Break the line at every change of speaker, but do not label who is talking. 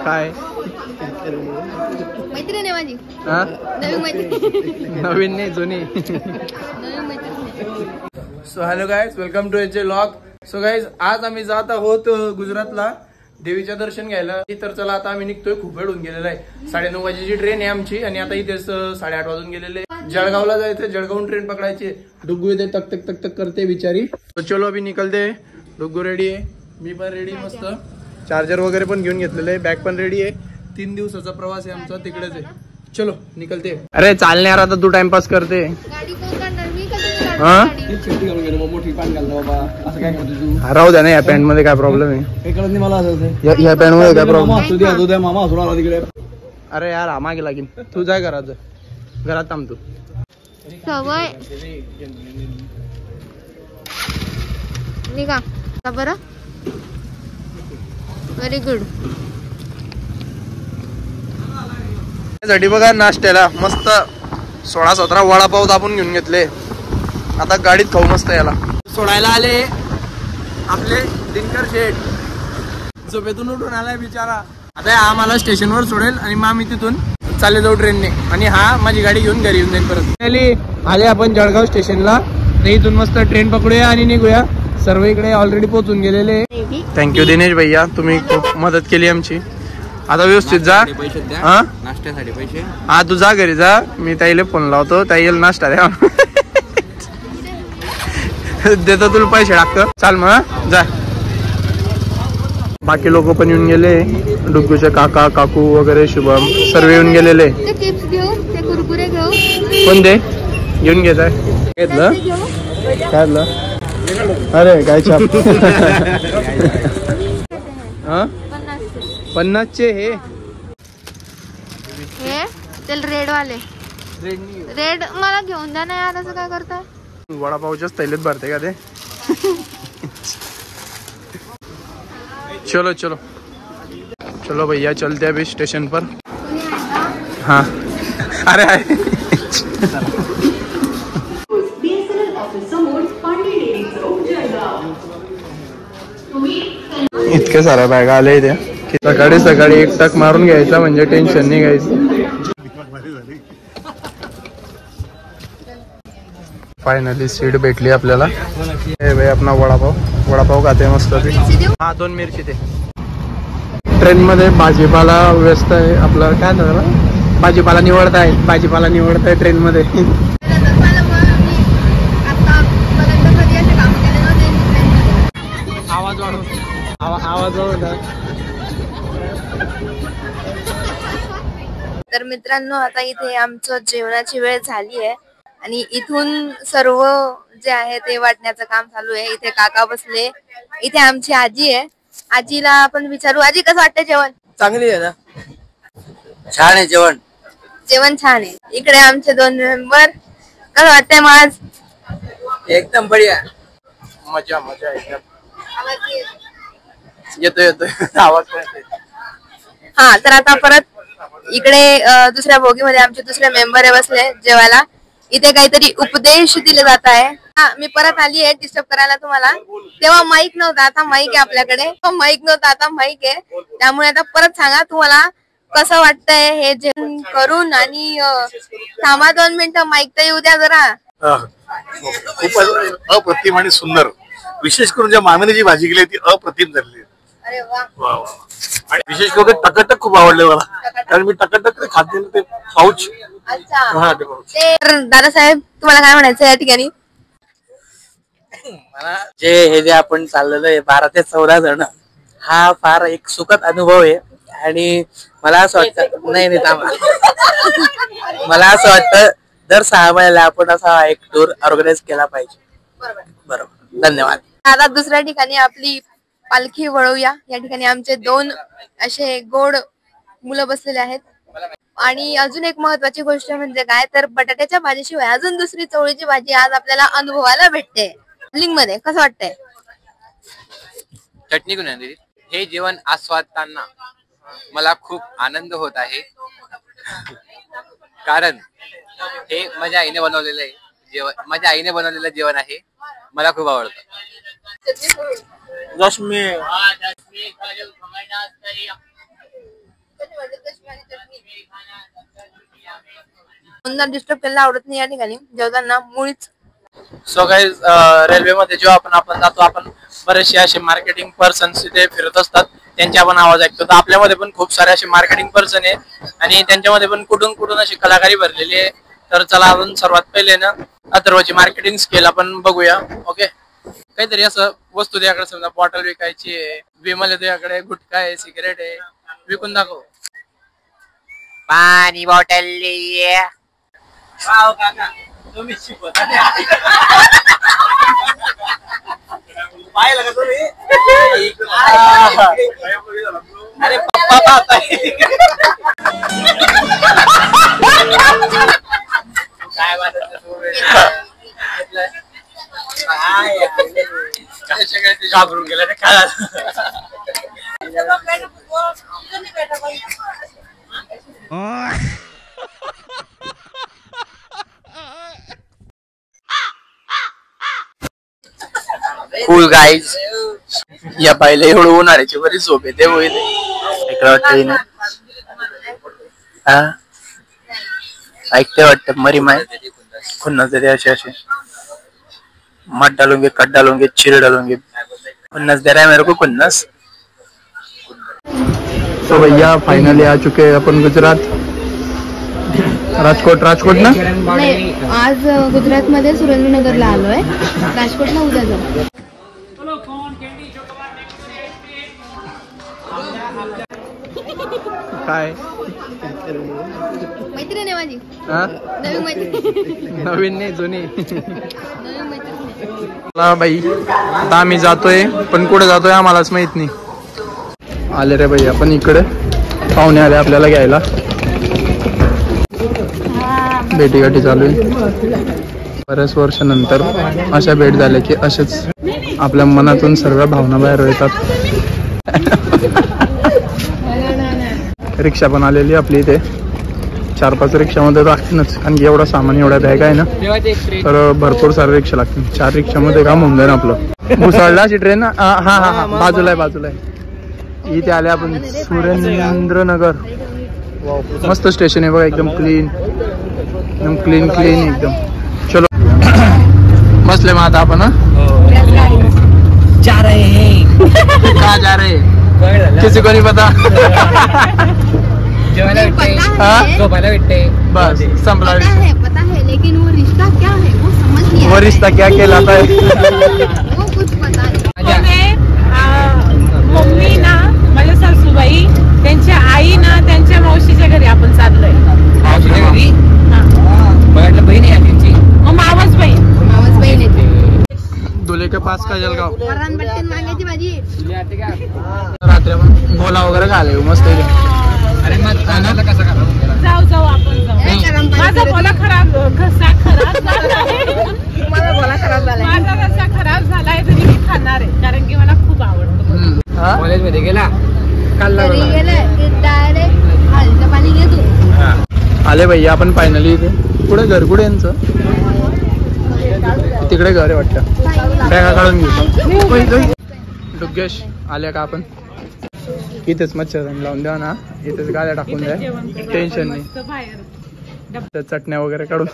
काय
मैत्रीण आहे माझी. नवीन मैत्रीण.
नवीन नाही जुनी.
नवीन मैत्रीण.
So hello guys, welcome to H log. So guys, आज आम्ही जात आहोत गुजरातला देवीच्या दर्शन घ्यायला. तर चला आता आम्ही निघतोय. खूप वेळ होऊन गेलेला आहे. 9:30 वाजेची ट्रेन आहे आमची आणि आता इथेच 8:30 वाजून गेलेले. जळगावला जायचं. जळगावून ट्रेन पकडायची. डुग्गू इथे तक तक तक तक करते बिचारी. तो चलो अभी निकलते. डुग्गू रेडी आहे, मी पण रेडी. मस्त चार्जर वगैरे पण घेऊन घेतलेलं आहे. बॅग पण रेडी आहे. 3 दिवसाचा प्रवास आहे आमचा, तिकडेच आहे. चलो निकलते. अरे चालणे यार, आता तू टाइमपास करते.
गाडी कोण काढणार? मी कधी
राहू द्या ना, या पॅन्ट मध्ये काय प्रॉब्लेम आहे? या पॅन्ट मध्ये काय प्रॉब्लेम? अरे यार हा मागे लागेल. तू जाय घरात, घरात थांब तू.
सवय निघा का बरं. Very good.
साठी बघा नाश्त्याला मस्त 16-17 वडापाव दाबून घेऊन घेतले. आता गाडीत खाऊ मस्त. याला सोडायला आले आपले दिनकर शेठ. झोपेतून उठून आलाय बिचारा. आता हा आम्हाला स्टेशनवर सोडेल आणि मग आम्ही तिथून चालले जाऊ ट्रेनने. आणि हा माझी गाडी घेऊन घरी येऊन जाईल परत. आले आपण जळगाव स्टेशनला. तर इथून मस्त ट्रेन पकडूया आणि निघूया. सर्व इकडे ऑलरेडी पोहोचून गेलेले. थँक्यू दिनेश भैया, तुम्ही खूप मदत केली आमची. आता व्यवस्थित जा.
नाश्त्यासाठी पैसे.
हा तू जा घरी जा. मी ताईला फोन लावतो. ताईला नाश्ता द्या. देतो तुला पैसे टाकतो. चाल मग जा. बाकी लोक पण येऊन गेले. डुग्गूचे काका काकू वगैरे शुभम सर्व येऊन गेलेले.
ते चिप्स घेऊ, ते कुरकुरे घेऊ.
कोण दे घेऊन घेत आहे. घेतलं काय? अरे काय छाप. 50चे हे
ते रेड वाले. रेड मला घेऊन द्या ना यार. असं काय करताय?
वडापावच्याच थैलीत भरते का ते? चलो चलो चलो भैया, चलते अभी स्टेशन पर. हाँ अरे आहे. इतके साऱ्या बॅगा आल्या इथे. सकाळी सकाळी एक टक मारून घ्यायचा म्हणजे टेन्शन नाही घ्यायचं. फायनली सीट भेटली आपल्याला. हे भाई अपना वडापाव खाते मस्त. हा 2 मिरची ते. ट्रेन मध्ये भाजीपाला व्यस्त आहे. आपलं काय झालं, भाजीपाला निवडताय ट्रेन मध्ये. आवाज
तर मित्रांनो, आता इथे आमचं जेवणाची वेळ झाली आहे आणि इथून सर्व जे आहे ते वाटण्याचं काम चालू आहे. इथे काका बसले. इथे आमची आजी आहे. आजीला आपण विचारू, आजी कसं वाटतं जेवण?
चांगली आहे ना. छान आहे जेवण.
जेवण छान आहे. इकडे आमचे 2 मेंबर. कसं वाटतंय मग आज?
एकदम बढिया.
मजा एकदम. येतोय आवाज.
हा, तर आता परत इकडे दुसऱ्या बोगीमध्ये आमचे दुसरे मेंबर बसले जेवायला. इथे काहीतरी उपदेश दिले जात आहे. हा, मी परत आली आहे डिस्टर्ब करायला तुम्हाला. तेव्हा माईक नव्हता, आता माईक आहे आपल्याकडे. माईक नव्हता, आता माईक आहे. त्यामुळे आता परत सांगा तुम्हाला कसं वाटतंय हे जेवण करून. आणि थांबा 2 मिनिटं, माईक तर येऊ द्या जरा.
खूप अप्रतिम आणि सुंदर. विशेष करून ज्या मामीने जी भाजी केली ती अप्रतिम झालेली.
अरे वा.
आणि विशेष करून टकाटक खूप आवडले मला. कारण मी टकाटक खाते ते पाऊच.
अच्छा. तर दादासाहेब, तुम्हाला काय म्हणायचं या ठिकाणी?
मला जे आपण चाललेलो आहे 12 ते 14 जण, हा फार एक सुखद अनुभव आहे. आणि मला असं वाटतं, नाही थांबा, मला असं वाटतं दर 6 महिन्याला आपण असा एक टूर ऑर्गनाइज केला पाहिजे. बरोबर. धन्यवाद.
आता दुसऱ्या ठिकाणी आपली पालखी वळवूया. या ठिकाणी आमचे 2 असे गोड मुलं बसलेले आहेत. आणि अजून एक महत्वाची गोष्ट म्हणजे काय, तर बटाट्याच्या भाजीशिवाय अजून दुसरी चवळीची भाजी आज आपल्याला अनुभवायला भेटते. लिंग मध्ये कसं वाटतंय?
चटणी घेऊन आणली. हे जेवण आस्वादताना मला खूप आनंद होत आहे. कारण हे माझ्या आईने बनवलेलं आहे जेवण. माझ्या आईने बनवलेलं जेवण आहे. मला खूप आवडतं.
रश्मी
डिस्टर्ब केला आवडत नाही या ठिकाणी जेवताना मुळीच.
सो गाईज रेल्वेमध्ये जेव्हा आपण जातो आपण बरेचसे असे मार्केटिंग पर्सन्स तिथे फिरत असतात, त्यांचे आपण आवाज ऐकतो. तर आपल्यामध्ये पण खूप सारे असे मार्केटिंग पर्सन आहे आणि त्यांच्यामध्ये पण कुठून कुठून अशी कलाकारी भरलेली आहे. तर चला आपण सर्वात पहिले ना अथर्वची मार्केटिंग स्किल आपण बघूया. ओके, काहीतरी असं वस्तू त्याकडे समजा बॉटल विकायची आहे, विमल आहे त्याकडे, गुटखा आहे, सिगरेट आहे, विकून दाखव.
पाणी बॉटल
पाहिलं का तुम्ही? अरे पप्पा
काय घाबरून गेला काय
फुल गाईज या पाहिलं एवढं उन्हाळ्याची बरी झोप येते होईल इकडे वाटत हा ऐकते वाटत मरी माय खुन्नस देते असे असे मत डालूंगे कट डालूंगे चिर डालूंगे खुन्नस दे रहा है मेरे को खुन्नस.
तो भैया फाइनली आ चुके हैं अपन गुजरात राजकोट ना.
नाही, आज गुजरात मध्ये सुरेंद्रनगरला आलोय, राजकोटला उद्या जाऊ.
काय
मैत्रीण आहे माझी,
हा
नवीन मैत्रीण,
नवीन नाही जुनी.
नवीन मैत्रीण.
चला बाई आता आम्ही जातोय, पण कुठे जातोय आम्हालाच माहित नाही. आले रे बाई आपण इकडे, पाहुणे आले आपल्याला घ्यायला. भेटीगाठी चालू आहे बऱ्याच वर्षानंतर. अशा भेट झाल्या की असेच आपल्या मनातून सर्व भावना बाहेर येतात. रिक्षा पण आलेली आपली इथे, 4-5 रिक्षामध्ये लागतीलच, कारण की एवढा सामान एवढ्या बॅग आहे ना, तर भरपूर सारे रिक्षा लागतील. 4 रिक्षामध्ये काम होऊन जाईल आपलं. मुसळला अशी ट्रेन. हा हा हा बाजूला आहे. इथे आले आपण सुरेंद्रनगर. मस्त स्टेशन आहे बघा, एकदम क्लीन एकदम. चलो बसले मग आता आपण
जा रहे हैं
कहाँ जा रहे हैं किसी को नहीं पता. बस संभला.
पता है लेकिन वो रिश्ता क्या है वो समझ नहीं.
वो रिश्ता क्या कहलाता है
वो कुछ पता नहीं.
मम्मी ना माझ्या सासूबाई त्यांच्या आई ना त्यांच्या मावशीच्या घरी आपण चाललोय.
बहीण आहे त्यांची,
मग मावस बहीण
येते.
दुले के पास का जलगाव.
वरण बट्टन मागायची माझी.
रात्री आपण गोला वगैरे खाले मस्त इथे.
अरे मग कसं करा
जाऊ आपण माझा बोला खराब घसा खराब
माझा बोला खराब झालाय.
माझा घसा खराब झालाय तरी मी खाणार आहे, कारण की मला खूप आवडतं.
कॉलेज मध्ये गेला
घरी गेलं की डायरेक्ट हळदीचं पाणी घेतो.
आले भैया आपण फायनली इथे. पुढे घर कुठे यांचं, तिकडे घर आहे वाटतं. बॅगा काढून घेऊ. डुग्गेश आल्या का आपण इथेच मच्छरदाणी लावून द्या ना, इथेच गाड्या टाकून द्या, टेन्शन नाही.
बाहेर
चटण्या वगैरे काढून